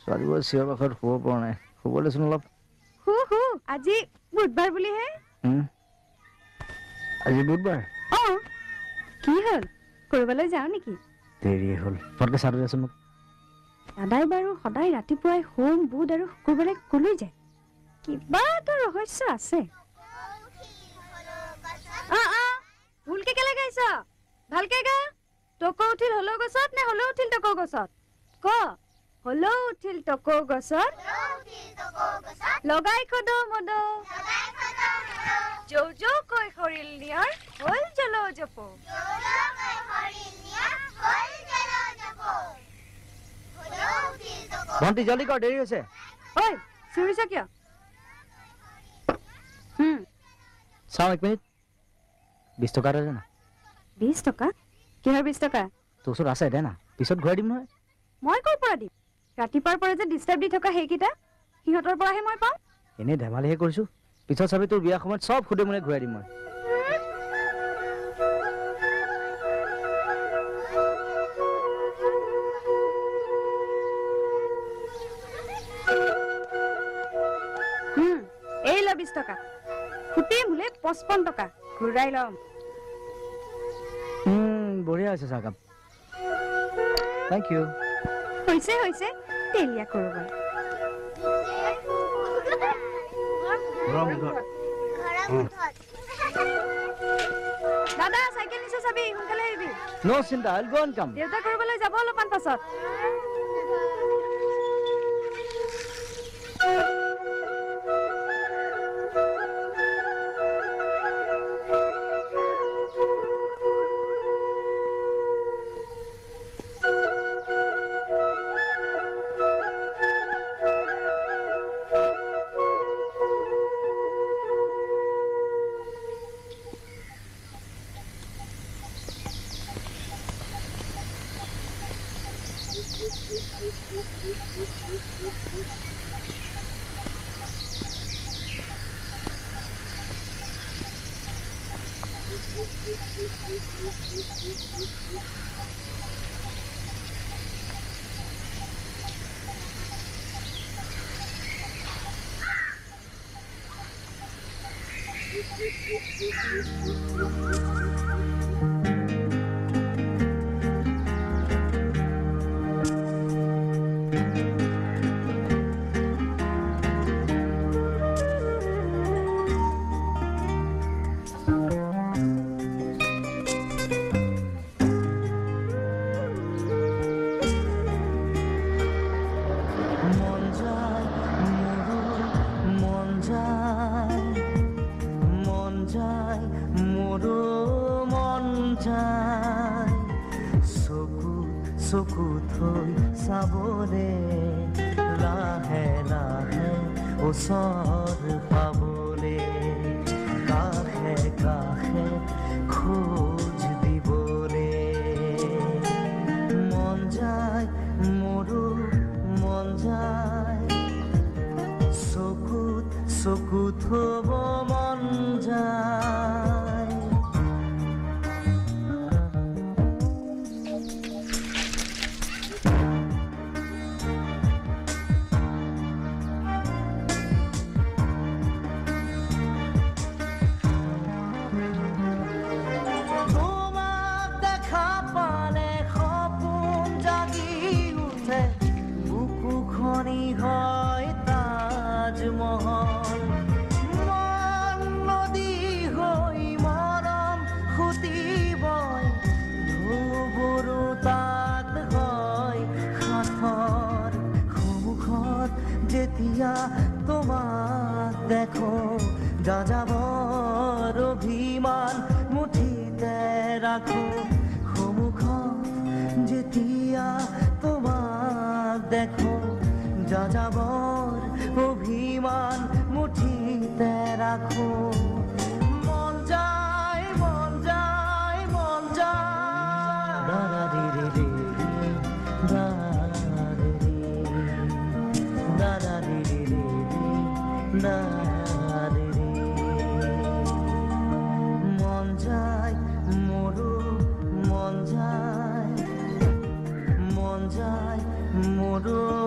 ছোৱালীবোৰ চিঞৰ বাখৰত শুব পৰা নাই শুবলৈচোন অলপ আজি বুধবাৰ বুলিহে আজি বুধবাৰ কি হ'ল কৰবালৈ যাওঁ নেকি দেৰি হ'ল ফটকে চাহ দিয়াচোন মোক দাদাই বাৰু সদায় ৰাতিপুৱাই সোম বুধ আৰু শুকুৰবাৰে কলৈ যায় কিবা এটা ৰহস্য আছে ভুলকে কেলে গাইছ ভালকে গা টকৌ উঠিল হলৌ গছত নে হলৌ উঠিল টকৌ গছত ক হলৌ উঠিল টকৌ গছত লগাই খদ মদ যৌ যৌকৈ সৰিল নিয়াৰ হল জল জপ ভণ্টি জলদি কৰ দেৰি হৈছে ঐ চিঞৰিছ কিয় চাওঁ 1 মিনিট 20 টকা দে না 20 টকা কিহৰ 20 টকা তোৰ ওচৰত আছে দে না পিছত ঘূৰাই দিম নহয় মই কৰ পৰা দিম ৰাতিপুৱাৰ পৰা যে ডিষ্টাৰ্ব দি থকা সেইকেইটা সিহঁতৰ পৰাহে মই পাওঁ এনেই ধেমালিহে কৰিছো পিছত চাবি তোৰ বিয়া সময়ত চব খুদে মুনে ঘূৰাই দিম মই এই ল 20 টকা খুটে মুলে 55 টকা ঘূৰাই লম বঢ়িয়া হৈছে চাহকাপ থ্যাংক ইউ হৈছে তেলিয়া কৰবা দাদা সাইকেল নিছে চাবি সোনকালে আহিবি নো চিন্তা আইল গো অন কাম দেউতা কৰবালৈ যাব অলপমান পাছত মন যায় মোৰো